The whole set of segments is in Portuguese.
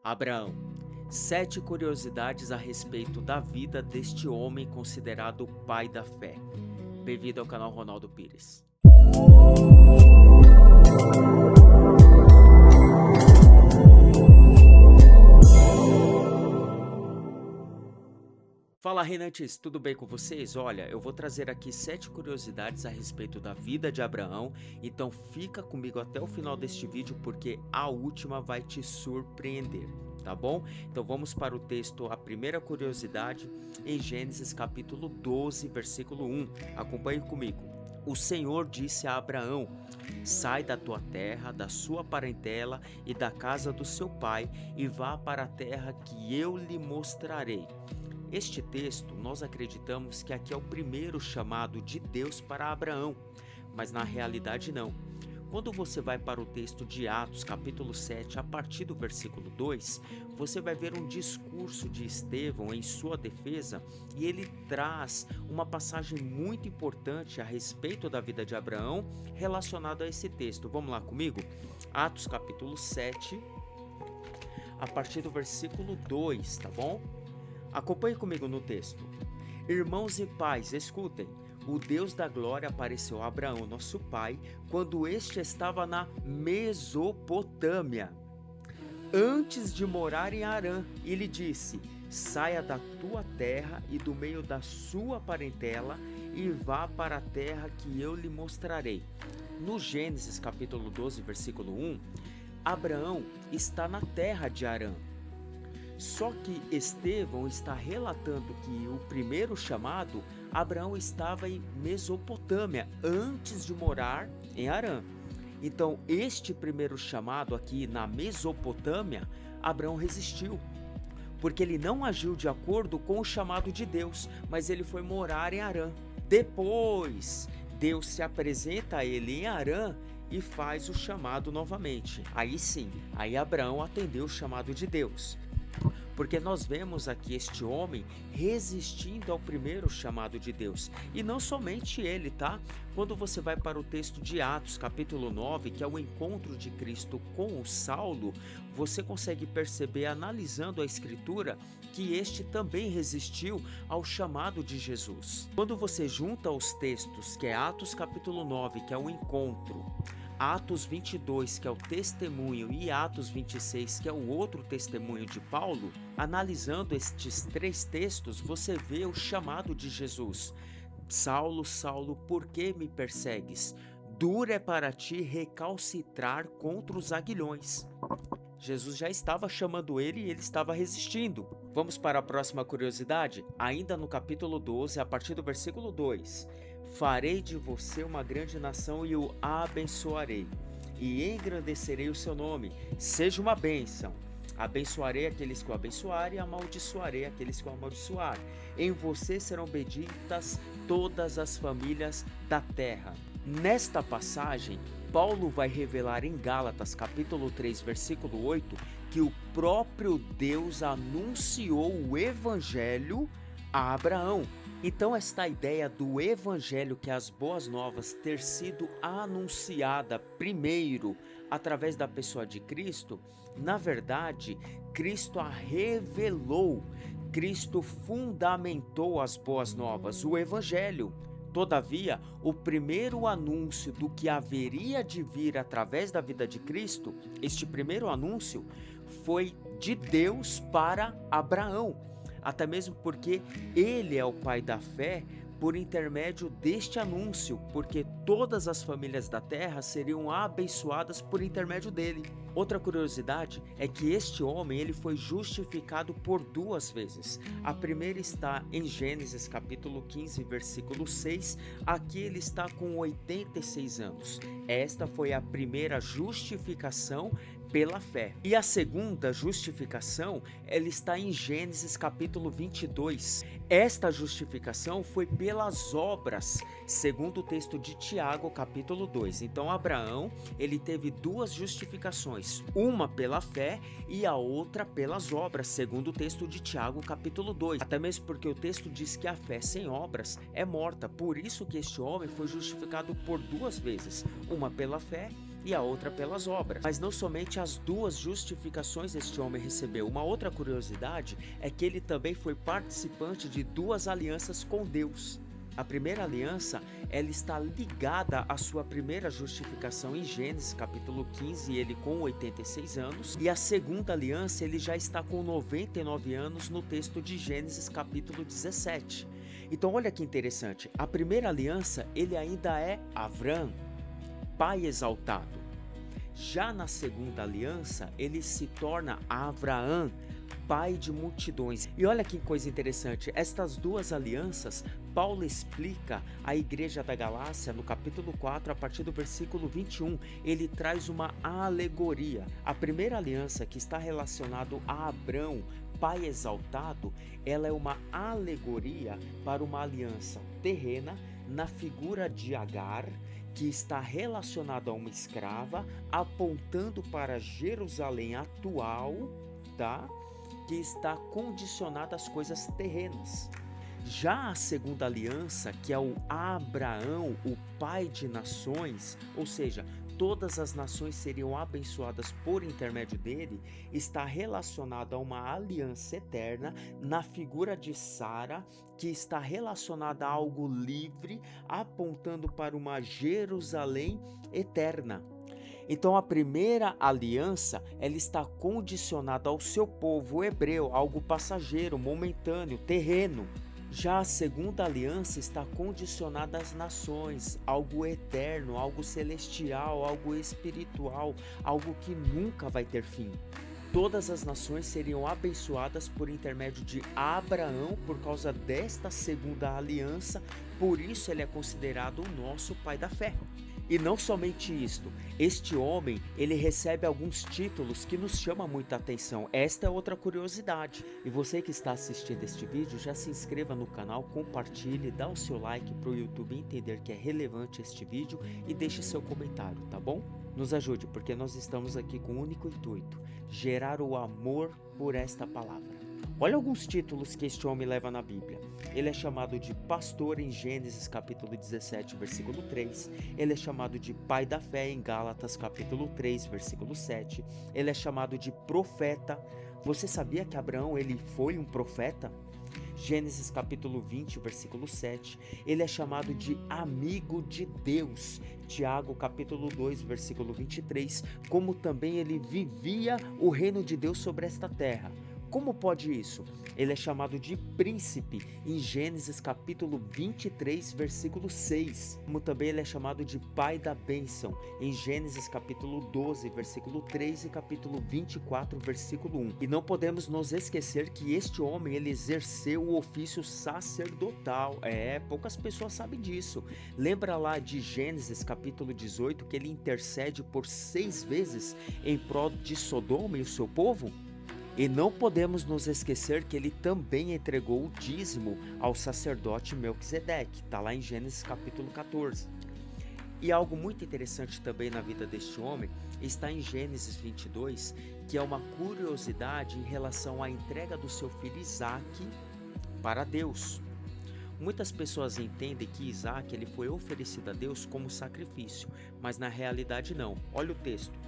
Abraão. 7 curiosidades a respeito da vida deste homem considerado o pai da fé. Bem-vindo ao canal Ronaldo Pires. Fala, Renantes, tudo bem com vocês? Olha, eu vou trazer aqui 7 curiosidades a respeito da vida de Abraão, então fica comigo até o final deste vídeo porque a última vai te surpreender, tá bom? Então vamos para o texto, a primeira curiosidade, em Gênesis capítulo 12, versículo 1. Acompanhe comigo. O Senhor disse a Abraão: sai da tua terra, da sua parentela e da casa do seu pai e vá para a terra que eu lhe mostrarei. Este texto, nós acreditamos que aqui é o primeiro chamado de Deus para Abraão, mas na realidade não. Quando você vai para o texto de Atos, capítulo 7, a partir do versículo 2, você vai ver um discurso de Estevão em sua defesa e ele traz uma passagem muito importante a respeito da vida de Abraão relacionada a esse texto. Vamos lá comigo? Atos, capítulo 7, a partir do versículo 2, tá bom? Acompanhe comigo no texto. Irmãos e pais, escutem. O Deus da glória apareceu a Abraão, nosso pai, quando este estava na Mesopotâmia, antes de morar em Harã, e lhe disse: saia da tua terra e do meio da sua parentela e vá para a terra que eu lhe mostrarei. No Gênesis capítulo 12, versículo 1, Abraão está na terra de Harã. Só que Estevão está relatando que o primeiro chamado, Abraão estava em Mesopotâmia, antes de morar em Harã. Então, este primeiro chamado aqui na Mesopotâmia, Abraão resistiu, porque ele não agiu de acordo com o chamado de Deus, mas ele foi morar em Harã. Depois, Deus se apresenta a ele em Harã e faz o chamado novamente. Aí sim, aí Abraão atendeu o chamado de Deus. Porque nós vemos aqui este homem resistindo ao primeiro chamado de Deus. E não somente ele, tá? Quando você vai para o texto de Atos, capítulo 9, que é o encontro de Cristo com o Saulo, você consegue perceber, analisando a Escritura, que este também resistiu ao chamado de Jesus. Quando você junta os textos, que é Atos, capítulo 9, que é o encontro, Atos 22, que é o testemunho, e Atos 26, que é o outro testemunho de Paulo, analisando estes 3 textos, você vê o chamado de Jesus. Saulo, Saulo, por que me persegues? Duro é para ti recalcitrar contra os aguilhões. Jesus já estava chamando ele e ele estava resistindo. Vamos para a próxima curiosidade? Ainda no capítulo 12, a partir do versículo 2. Farei de você uma grande nação e o abençoarei, e engrandecerei o seu nome. Seja uma bênção. Abençoarei aqueles que o abençoarem e amaldiçoarei aqueles que o amaldiçoarem. Em você serão benditas todas as famílias da terra. Nesta passagem, Paulo vai revelar em Gálatas, capítulo 3, versículo 8, que o próprio Deus anunciou o evangelho a Abraão. Então esta ideia do evangelho, que é as boas novas, ter sido anunciada primeiro através da pessoa de Cristo, na verdade, Cristo a revelou, Cristo fundamentou as boas novas, o evangelho. Todavia, o primeiro anúncio do que haveria de vir através da vida de Cristo, este primeiro anúncio foi de Deus para Abraão. Até mesmo porque ele é o pai da fé por intermédio deste anúncio, porque todas as famílias da terra seriam abençoadas por intermédio dele. Outra curiosidade é que este homem ele foi justificado por 2 vezes. A primeira está em Gênesis capítulo 15, versículo 6. Aqui ele está com 86 anos. Esta foi a primeira justificação pela fé. E a segunda justificação, ela está em Gênesis capítulo 22. Esta justificação foi pelas obras, segundo o texto de Tiago capítulo 2. Então Abraão, ele teve 2 justificações, uma pela fé e a outra pelas obras, segundo o texto de Tiago capítulo 2. Até mesmo porque o texto diz que a fé sem obras é morta, por isso que este homem foi justificado por 2 vezes, uma pela fé e a outra pelas obras. Mas não somente as duas justificações este homem recebeu. Uma outra curiosidade é que ele também foi participante de duas alianças com Deus. A primeira aliança, ela está ligada à sua primeira justificação em Gênesis capítulo 15, ele com 86 anos, e a segunda aliança, ele já está com 99 anos no texto de Gênesis capítulo 17. Então olha que interessante, a primeira aliança, ele ainda é Avrão, pai exaltado. Já na segunda aliança, ele se torna Abraão, pai de multidões. E olha que coisa interessante, estas duas alianças, Paulo explica à igreja da Galácia no capítulo 4, a partir do versículo 21, ele traz uma alegoria. A primeira aliança, que está relacionado a Abrão, pai exaltado, ela é uma alegoria para uma aliança terrena na figura de Agar, que está relacionada a uma escrava, apontando para Jerusalém atual, tá? Que está condicionada às coisas terrenas. Já a segunda aliança, que é o Abraão, o pai de nações, ou seja, todas as nações seriam abençoadas por intermédio dele, está relacionada a uma aliança eterna na figura de Sara, que está relacionada a algo livre, apontando para uma Jerusalém eterna. Então a primeira aliança, ela está condicionada ao seu povo hebreu, algo passageiro, momentâneo, terreno. Já a segunda aliança está condicionada às nações, algo eterno, algo celestial, algo espiritual, algo que nunca vai ter fim. Todas as nações seriam abençoadas por intermédio de Abraão por causa desta segunda aliança, por isso ele é considerado o nosso pai da fé. E não somente isto, este homem, ele recebe alguns títulos que nos chamam muita atenção. Esta é outra curiosidade. E você que está assistindo este vídeo, já se inscreva no canal, compartilhe, dá o seu like para o YouTube entender que é relevante este vídeo e deixe seu comentário, tá bom? Nos ajude, porque nós estamos aqui com o único intuito, gerar o amor por esta palavra. Olha alguns títulos que este homem leva na Bíblia. Ele é chamado de pastor em Gênesis capítulo 17, versículo 3. Ele é chamado de pai da fé em Gálatas capítulo 3, versículo 7. Ele é chamado de profeta. Você sabia que Abraão ele foi um profeta? Gênesis capítulo 20, versículo 7. Ele é chamado de amigo de Deus. Tiago capítulo 2, versículo 23. Como também ele vivia o reino de Deus sobre esta terra. Como pode isso? Ele é chamado de príncipe em Gênesis capítulo 23, versículo 6. Como também ele é chamado de pai da bênção em Gênesis capítulo 12, versículo 3 e capítulo 24, versículo 1. E não podemos nos esquecer que este homem ele exerceu o ofício sacerdotal. Poucas pessoas sabem disso. Lembra lá de Gênesis capítulo 18 que ele intercede por 6 vezes em prol de Sodoma e o seu povo? E não podemos nos esquecer que ele também entregou o dízimo ao sacerdote Melquisedeque, está lá em Gênesis capítulo 14. E algo muito interessante também na vida deste homem está em Gênesis 22, que é uma curiosidade em relação à entrega do seu filho Isaac para Deus. Muitas pessoas entendem que Isaac ele foi oferecido a Deus como sacrifício, mas na realidade não. Olha o texto.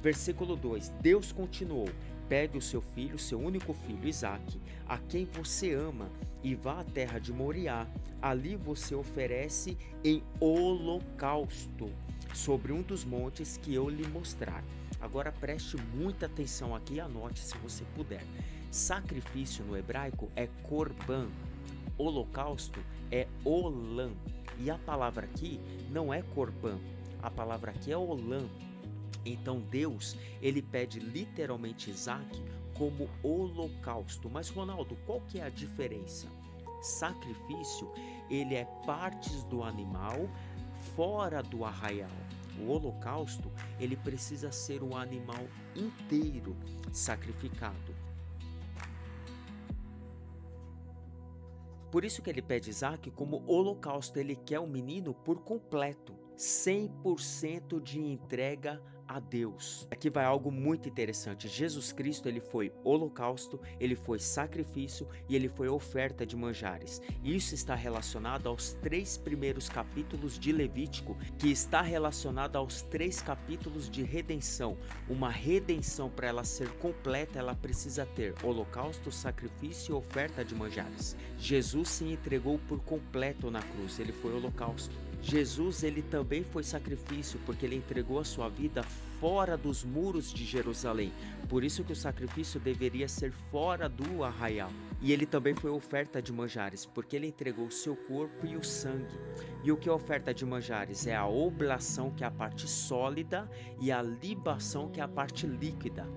Versículo 2, Deus continuou, pegue o seu filho, seu único filho Isaque, a quem você ama, e vá à terra de Moriá, ali você oferece em holocausto, sobre um dos montes que eu lhe mostrar. Agora preste muita atenção aqui e anote se você puder. Sacrifício no hebraico é korban, holocausto é olam, e a palavra aqui não é korban, a palavra aqui é olam. Então Deus, ele pede literalmente Isaac como holocausto. Mas Ronaldo, qual que é a diferença? Sacrifício, ele é partes do animal fora do arraial. O holocausto, ele precisa ser o animal inteiro sacrificado. Por isso que ele pede Isaac como holocausto, ele quer o menino por completo, 100% de entrega a Deus. Aqui vai algo muito interessante. Jesus Cristo, ele foi holocausto, ele foi sacrifício e ele foi oferta de manjares. Isso está relacionado aos 3 primeiros capítulos de Levítico, que está relacionado aos 3 capítulos de redenção. Uma redenção, para ela ser completa, ela precisa ter holocausto, sacrifício e oferta de manjares. Jesus se entregou por completo na cruz, ele foi holocausto. Jesus, ele também foi sacrifício, porque ele entregou a sua vida fora dos muros de Jerusalém. Por isso que o sacrifício deveria ser fora do arraial. E ele também foi oferta de manjares, porque ele entregou o seu corpo e o sangue. E o que é oferta de manjares? É a oblação, que é a parte sólida, e a libação, que é a parte líquida.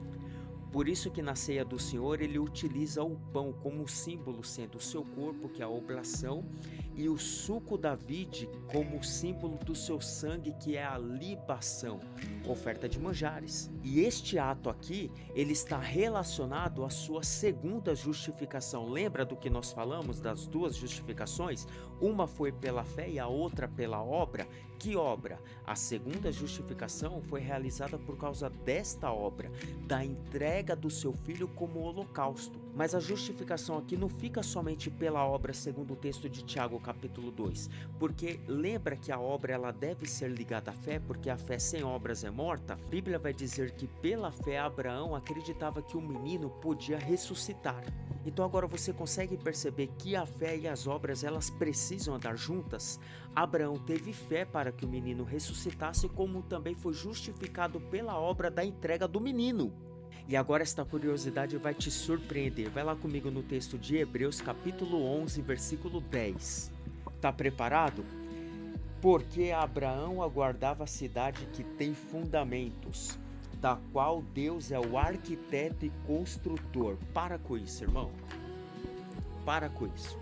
Por isso que na ceia do Senhor ele utiliza o pão como símbolo, sendo o seu corpo, que é a oblação, e o suco da vide como símbolo do seu sangue, que é a libação, oferta de manjares. E este ato aqui, ele está relacionado à sua segunda justificação. Lembra do que nós falamos das 2 justificações? Uma foi pela fé e a outra pela obra. Que obra? A segunda justificação foi realizada por causa desta obra, da entrega do seu filho como holocausto. Mas a justificação aqui não fica somente pela obra, segundo o texto de Tiago capítulo 2, porque lembra que a obra ela deve ser ligada à fé, porque a fé sem obras é morta. A Bíblia vai dizer que pela fé Abraão acreditava que o menino podia ressuscitar. Então agora você consegue perceber que a fé e as obras elas precisam andar juntas? Abraão teve fé para que o menino ressuscitasse, como também foi justificado pela obra da entrega do menino. E agora esta curiosidade vai te surpreender. Vai lá comigo no texto de Hebreus capítulo 11, versículo 10. Tá preparado? Porque Abraão aguardava a cidade que tem fundamentos, da qual Deus é o arquiteto e construtor. Para com isso, irmão. Para com isso.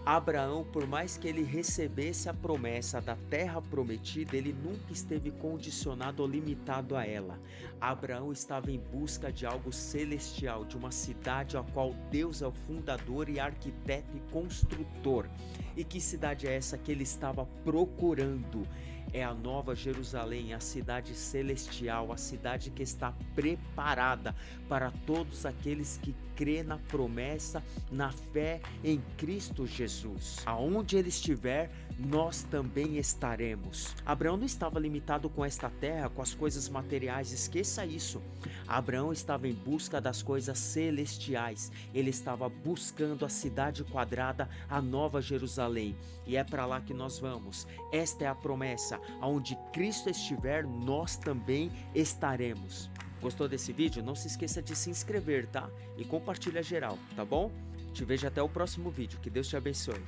Abraão, por mais que ele recebesse a promessa da terra prometida, ele nunca esteve condicionado ou limitado a ela. Abraão estava em busca de algo celestial, de uma cidade a qual Deus é o fundador e arquiteto e construtor. E que cidade é essa que ele estava procurando? É a Nova Jerusalém, a cidade celestial, a cidade que está preparada para todos aqueles que crê na promessa, na fé em Cristo Jesus. Aonde ele estiver, nós também estaremos. Abraão não estava limitado com esta terra, com as coisas materiais, esqueça isso. Abraão estava em busca das coisas celestiais. Ele estava buscando a cidade quadrada, a Nova Jerusalém. E é para lá que nós vamos. Esta é a promessa. Aonde Cristo estiver, nós também estaremos. Gostou desse vídeo? Não se esqueça de se inscrever, tá? E compartilha geral, tá bom? Te vejo até o próximo vídeo. Que Deus te abençoe.